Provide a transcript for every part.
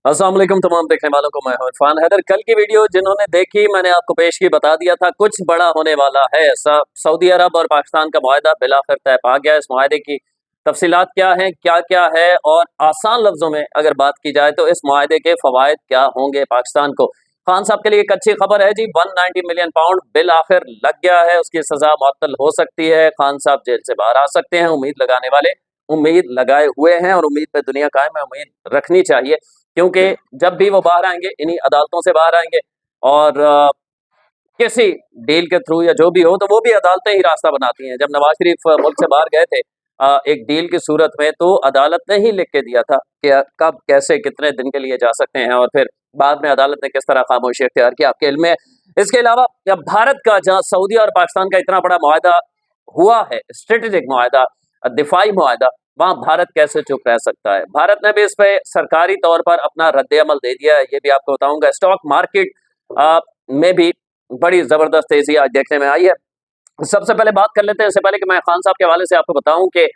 अस्सलाम वालेकुम तमाम देखने वालों को। मैं हूं इरफान हैदर। कल की वीडियो जिन्होंने देखी मैंने आपको पेश की, बता दिया था कुछ बड़ा होने वाला है। सऊदी अरब और पाकिस्तान का मुआहदा बिलाखिर तय पा गया। इस मुआहदे की तफसीलात क्या हैं, क्या क्या है, और आसान लफ्जों में अगर बात की जाए तो इस मुआहदे के फवायद क्या होंगे पाकिस्तान को। खान साहब के लिए एक अच्छी खबर है जी, 190 मिलियन पाउंड बिल आखिर लग गया है। उसकी सजा मुअत्तल हो सकती है, खान साहब जेल से बाहर आ सकते हैं। उम्मीद लगाने वाले उम्मीद लगाए हुए हैं और उम्मीद पे दुनिया कायम है, उम्मीद रखनी चाहिए, क्योंकि जब भी वो बाहर आएंगे इन्हीं अदालतों से बाहर आएंगे और किसी डील के थ्रू या जो भी हो, तो वो भी अदालतें ही रास्ता बनाती हैं। जब नवाज शरीफ मुल्क से बाहर गए थे एक डील की सूरत में, तो अदालत ने ही लिख के दिया था कि कब कैसे कितने दिन के लिए जा सकते हैं, और फिर बाद में अदालत ने किस तरह खामोशी अख्तियार की, आपके इल्म में। इसके अलावा भारत का, जहाँ सऊदी और पाकिस्तान का इतना बड़ा मुआहदा हुआ है, स्ट्रेटेजिक मुआहदा, दिफाई मुआहदा, वहाँ भारत कैसे चुप रह सकता है। भारत ने भी इस पे सरकारी तौर पर अपना रद्द-ए-अमल दे दिया है, ये भी आपको बताऊंगा। स्टॉक मार्केट में भी बड़ी जबरदस्त तेजी आज देखने में आई है। सबसे पहले बात कर लेते हैं, इससे पहले कि मैं खान साहब के हवाले से आपको बताऊं कि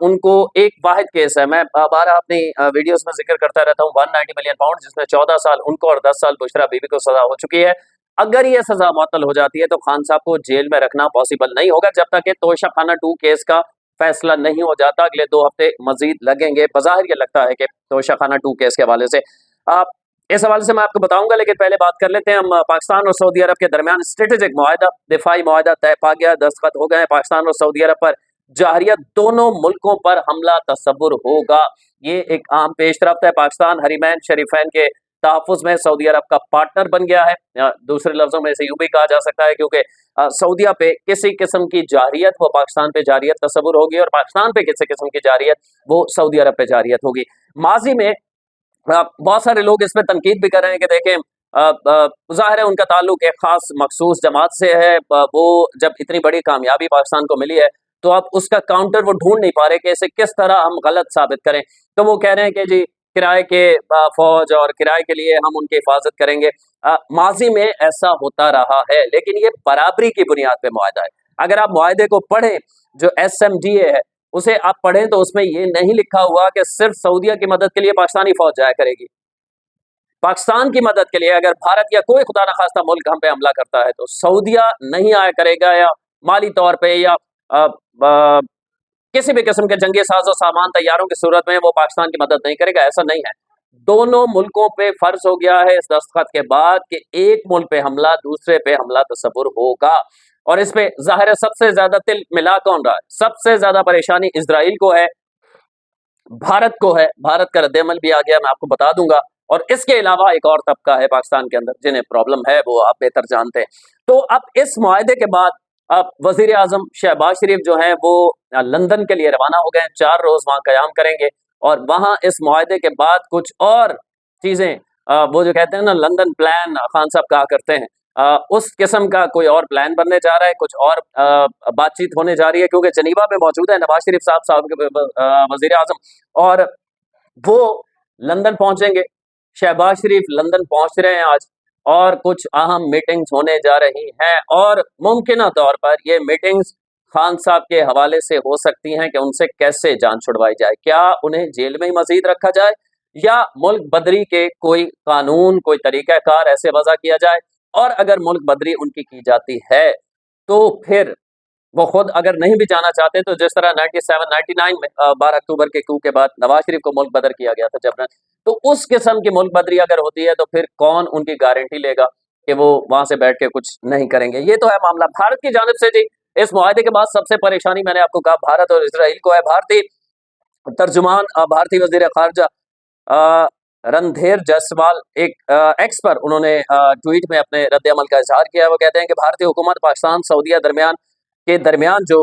उनको एक वाहिद केस है। मैं बारह अपनी वीडियोस में जिक्र करता रहता हूं, 190 मिलियन पाउंड, जिसमें 14 साल उनको और 10 साल बुशरा बीबी को सजा हो चुकी है। अगर ये सजा मुअत्तल हो जाती है तो खान साहब को जेल में रखना पॉसिबल नहीं होगा जब तक कि तोशाखाना 2 केस का फैसला नहीं हो जाता। अगले 2 हफ्ते मजीद लगेंगे। बज़ाहिर ये लगता है कि तोशाखाना 2 केस के हवाले से इस हवाले से मैं आपको बताऊंगा, लेकिन पहले बात कर लेते हैं हम पाकिस्तान और सऊदी अरब के दरमियान स्ट्रेटेजिक मुआहदा, दिफाई मुआहदा तय पा गया, दस्तखत हो गए हैं। पाकिस्तान और सऊदी अरब पर जाहिरियत दोनों मुल्कों पर हमला तस्वुर होगा। ये एक अहम पेशरफ्त है। पाकिस्तान हरीमैन शरीफैन के तहफ़्फ़ुज़ में सऊदी अरब का पार्टनर बन गया है। दूसरे लफ्जों में इसे यूं भी कहा जा सकता है, क्योंकि सऊदिया पे किसी किस्म की जारियत वो पाकिस्तान पे जारियत तस्वुर होगी, और पाकिस्तान पे किसी किस्म की जारियत वो सऊदी अरब पे जारियत होगी। माजी में बहुत सारे लोग इस पे तनकीद भी कर रहे हैं कि देखें, ज़ाहिर है उनका ताल्लुक एक खास मखसूस जमात से है। वो जब इतनी बड़ी कामयाबी पाकिस्तान को मिली है, तो अब उसका काउंटर वो ढूंढ नहीं पा रहे कि इसे किस तरह हम गलत साबित करें। तो वो कह रहे हैं कि जी किराए के फौज और किराए के लिए हम उनकी हिफाजत करेंगे। माजी में ऐसा होता रहा है, लेकिन ये बराबरी की बुनियाद पे मुआहदा है। अगर आप मुआहदे को पढ़ें, जो SMDA है उसे आप पढ़ें, तो उसमें ये नहीं लिखा हुआ कि सिर्फ सऊदिया की मदद के लिए पाकिस्तानी फौज जाया करेगी। पाकिस्तान की मदद के लिए अगर भारत या कोई खुदा न खास्ता मुल्क हम पे हमला करता है, तो सऊदिया नहीं आया करेगा, या माली तौर पे या अ, ब किसी भी किस्म के जंगी साजो सामान तैयारों की सूरत में वो पाकिस्तान की मदद नहीं करेगा, ऐसा नहीं है। दोनों मुल्कों पे फर्ज हो गया है इस दस्तखत के बाद कि एक मुल्क पे हमला, दूसरे पे हमला तस्वुर होगा। और इस पे ज़ाहिर है सबसे ज्यादा तिल मिला कौन रहा है? सबसे ज्यादा परेशानी इजराइल को है, भारत को है। भारत का रद्द-ए-अमल भी आ गया, मैं आपको बता दूंगा। और इसके अलावा एक और तबका है पाकिस्तान के अंदर जिन्हें प्रॉब्लम है, वो आप बेहतर जानते हैं। तो अब इस मुआहदे के बाद अब वजीर आजम शहबाज शरीफ जो है वो लंदन के लिए रवाना हो गए हैं। 4 रोज वहां कयाम करेंगे, और वहां इस मुआहदे के बाद कुछ और चीजें, वो जो कहते हैं ना लंदन प्लान, खान साहब कहा करते हैं, उस किस्म का कोई और प्लान बनने जा रहा है, कुछ और बातचीत होने जा रही है, क्योंकि जनीवा में मौजूद है नवाज शरीफ साहब के वजीर आजम, और वो लंदन पहुंचेंगे। शहबाज शरीफ लंदन पहुंच रहे हैं आज, और कुछ अहम मीटिंग्स होने जा रही हैं, और मुमकिन तौर पर ये मीटिंग्स खान साहब के हवाले से हो सकती हैं कि उनसे कैसे जान छुड़वाई जाए। क्या उन्हें जेल में ही मजीद रखा जाए, या मुल्क बदरी के कोई कानून, कोई तरीकाकार ऐसे वजह किया जाए, और अगर मुल्क बदरी उनकी की जाती है, तो फिर वो खुद अगर नहीं भी जाना चाहते, तो जिस तरह 97-99 में 12 अक्टूबर के coup के बाद नवाज शरीफ को मुल्क बदर किया गया था जबरन, तो उस किस्म की मुल्क बदरी अगर होती है, तो फिर कौन उनकी गारंटी लेगा कि वो वहां से बैठ के कुछ नहीं करेंगे। ये तो है मामला भारत की जानिब से जी। इस मुआहदे के बाद सबसे परेशानी मैंने आपको कहा भारत और इसराइल को है। भारतीय तर्जुमान, भारतीय वजीर खारजा रणधीर जायसवाल एक एक्स पर उन्होंने ट्वीट में अपने रद्द-ए-अमल का इजहार किया है। वो कहते हैं कि भारतीय हुकूमत पाकिस्तान सऊदिया दरमियान जो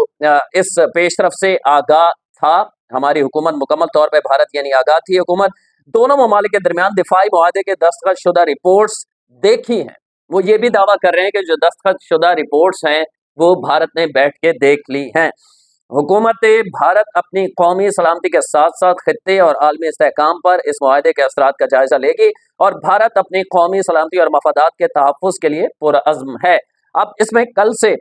इस पेशरफ से आगाह था, हमारी हुकूमत मुकम्मल तौर पे भारत यानी आगाह थी हुकूमत, दोनों ममालिक के दरमियान दिफाई मुआहदे के दस्तखत शुदा रिपोर्ट्स देखी हैं। वो ये भी दावा कर रहे हैं कि जो दस्तखत शुदा रिपोर्ट्स हैं वो भारत ने बैठ के देख ली हैं। हुकूमत भारत अपनी कौमी सलामती के साथ साथ खित्ते और आलमी इस्तेहकाम पर इस मुआहदे के असरात का जायजा लेगी, और भारत अपनी कौमी सलामती और मफादात के तहफ़्फ़ुज़ के लिए पुरअज़्म है। अब इसमें कल से,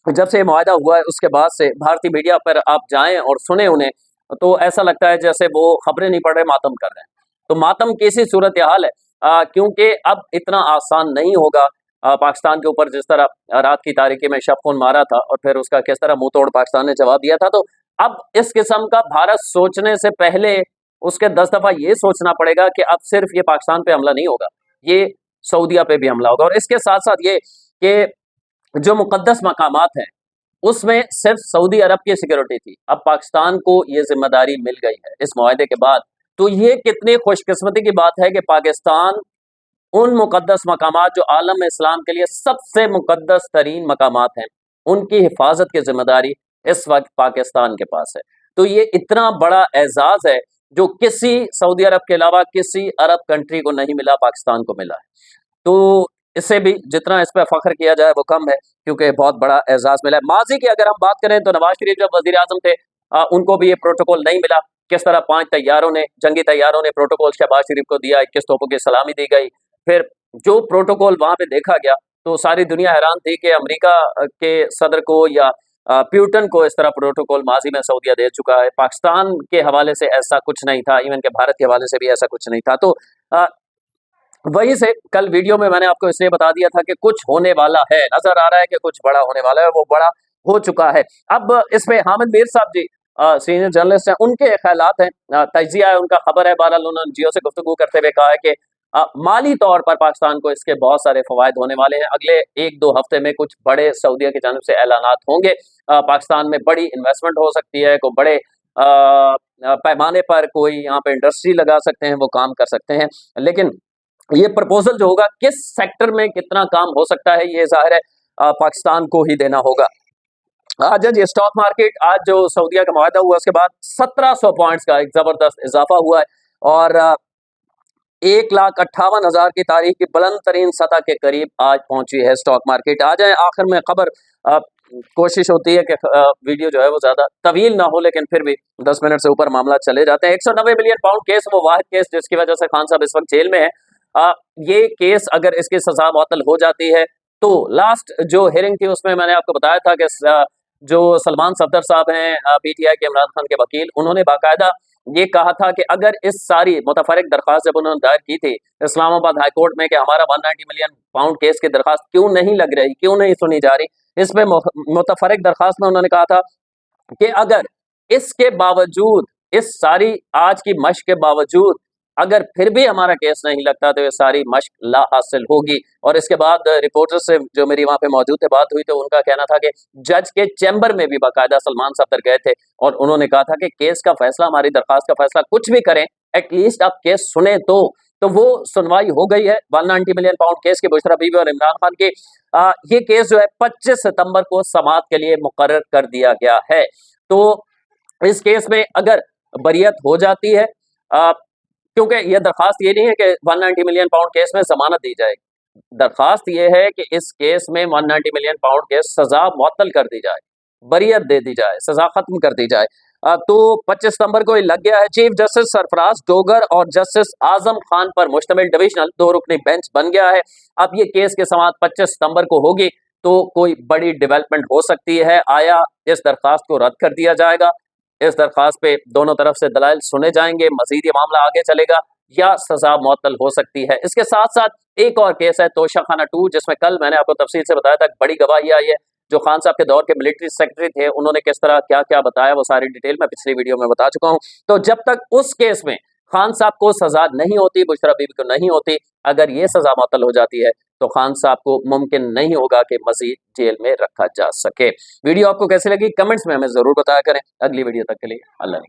जब से मुआहदा हुआ है उसके बाद से भारतीय मीडिया पर आप जाएं और सुने उन्हें, तो ऐसा लगता है जैसे वो खबरें नहीं पढ़ रहे, मातम कर रहे हैं। तो मातम कैसी सूरत हाल है, क्योंकि अब इतना आसान नहीं होगा पाकिस्तान के ऊपर जिस तरह रात की तारीकी में शब खून मारा था और फिर उसका किस तरह मुंह तोड़ पाकिस्तान ने जवाब दिया था। तो अब इस किस्म का भारत सोचने से पहले उसके 10 दफा ये सोचना पड़ेगा कि अब सिर्फ ये पाकिस्तान पे हमला नहीं होगा, ये सऊदीया पे भी हमला होगा। और इसके साथ साथ ये कि जो मुकद्दस मकामात हैं उसमें सिर्फ सऊदी अरब की सिक्योरिटी थी, अब पाकिस्तान को ये जिम्मेदारी मिल गई है इस मुआहदे के बाद। तो ये कितनी खुशकिस्मती की बात है कि पाकिस्तान उन मुकद्दस मकामात जो आलम इस्लाम के लिए सबसे मुकद्दस तरीन मकामात हैं उनकी हिफाजत की जिम्मेदारी इस वक्त पाकिस्तान के पास है। तो ये इतना बड़ा एजाज है जो किसी सऊदी अरब के अलावा किसी अरब कंट्री को नहीं मिला, पाकिस्तान को मिला है। तो इससे भी जितना इस पर फख्र किया जाए वो कम है, क्योंकि बहुत बड़ा एजाज मिला है। माजी की अगर हम बात करें तो नवाज शरीफ जब वजीर आजम थे उनको भी ये प्रोटोकॉल नहीं मिला। किस तरह 5 तैयारों ने, जंगी तैयारों ने प्रोटोकॉल शहबाज शरीफ को दिया, 21 तोपों की सलामी दी गई। फिर जो प्रोटोकॉल वहां पे देखा गया तो सारी दुनिया हैरान थी कि अमेरिका के सदर को या प्यूटन को इस तरह प्रोटोकॉल माजी में सऊदीया दे चुका है। पाकिस्तान के हवाले से ऐसा कुछ नहीं था, इवन के भारत के हवाले से भी ऐसा कुछ नहीं था। तो वहीं से कल वीडियो में मैंने आपको इसलिए बता दिया था कि कुछ होने वाला है, नजर आ रहा है कि कुछ बड़ा होने वाला है, वो बड़ा हो चुका है। अब इसमें हामिद मीर साहब जी सीनियर जर्नलिस्ट हैं, उनके ख्यालात हैं, तजिया है उनका, खबर है। बहरहाल उन्होंने जियो से गुफ्तगू करते हुए कहा है कि माली तौर पर पाकिस्तान को इसके बहुत सारे फवायद होने वाले हैं। अगले 1-2 हफ्ते में कुछ बड़े सऊदीया की जानिब से ऐलानात होंगे, पाकिस्तान में बड़ी इन्वेस्टमेंट हो सकती है, कोई बड़े पैमाने पर कोई यहाँ पे इंडस्ट्री लगा सकते हैं, वो काम कर सकते हैं। लेकिन ये प्रपोजल जो होगा किस सेक्टर में कितना काम हो सकता है, ये जाहिर है पाकिस्तान को ही देना होगा। आज ये स्टॉक मार्केट, आज जो सऊदीया का मुआहदा हुआ उसके बाद 1700 पॉइंट्स का एक जबरदस्त इजाफा हुआ है और 1,58,000 की तारीख की बुलंद तरीन सतह के करीब आज पहुंची है स्टॉक मार्केट। आ जाए आखिर में खबर, कोशिश होती है कि वीडियो जो है वो ज्यादा तवील ना हो, लेकिन फिर भी 10 मिनट से ऊपर मामला चले जाते हैं। 190 मिलियन पाउंड केस, वो वाहिद केस जिसकी वजह से खान साहब इस वक्त जेल में है। ये केस अगर इसकी सजा मुअत्तल हो जाती है तो लास्ट जो हियरिंग थी उसमें मैंने आपको बताया था कि जो सलमान सफदर साहब हैं पीटीआई के इमरान खान के वकील, उन्होंने बाकायदा ये कहा था कि अगर इस सारी मुतफरिक दरख्वास्त जब उन्होंने दायर की थी इस्लामाबाद हाई कोर्ट में कि हमारा 190 मिलियन पाउंड केस की दरख्वास्त क्यों नहीं लग रही, क्यों नहीं सुनी जा रही, इसमें मुतफरिक दरख्वास्त में उन्होंने कहा था कि अगर इसके बावजूद, इस सारी आज की मशक के बावजूद अगर फिर भी हमारा केस नहीं लगता तो ये सारी मशक ला हासिल होगी। और इसके बाद रिपोर्टर से जो मेरी वहां पे मौजूद थे बात हुई तो उनका कहना था कि जज के चैम्बर में भी बाकायदा सलमान सफदर गए थे और उन्होंने कहा था कि केस का फैसला, हमारी दरखास्त का फैसला कुछ भी करें, एटलीस्ट आप केस सुने तो वो सुनवाई हो गई है 190 मिलियन पाउंड केस के बुशरा बीबी और इमरान खान के। ये केस जो है 25 सितंबर को समाअत के लिए मुकर्रर कर दिया गया है। तो इस केस में अगर बरियत हो जाती है, क्योंकि यह दरखास्त ये नहीं है कि 190 मिलियन पाउंड केस में जमानत दी जाएगी, दरखास्त ये है कि इस केस में 190 मिलियन पाउंड केस सजा मुअत्तल कर दी जाए, बरियत दे दी जाए, सजा खत्म कर दी जाए। तो 25 सितंबर को ये लग गया है। चीफ जस्टिस सरफराज डोगर और जस्टिस आजम खान पर मुश्तमिल डिविजनल 2 रुकनी बेंच बन गया है। अब ये केस के समाअत 25 सितंबर को होगी तो कोई बड़ी डेवलपमेंट हो सकती है। आया इस दरखास्त को रद्द कर दिया जाएगा, इस दरखास्त पे दोनों तरफ से दलाइल सुने जाएंगे, मजीद ये मामला आगे चलेगा या सजा मुअत्तल हो सकती है। इसके साथ साथ एक और केस है तोशाखाना 2, जिसमें कल मैंने आपको तफसील से बताया था बड़ी गवाही आई है। जो खान साहब के दौर के मिलिट्री सेक्रेटरी थे उन्होंने किस तरह क्या क्या बताया वो सारी डिटेल मैं पिछली वीडियो में बता चुका हूं। तो जब तक उस केस में खान साहब को सजा नहीं होती, बुशरा बीबी को नहीं होती, अगर ये सजा मुअत्तल हो जाती है तो खान साहब को मुमकिन नहीं होगा कि मजीद जेल में रखा जा सके। वीडियो आपको कैसी लगी कमेंट्स में हमें जरूर बताया करें। अगली वीडियो तक के लिए अल्लाह ने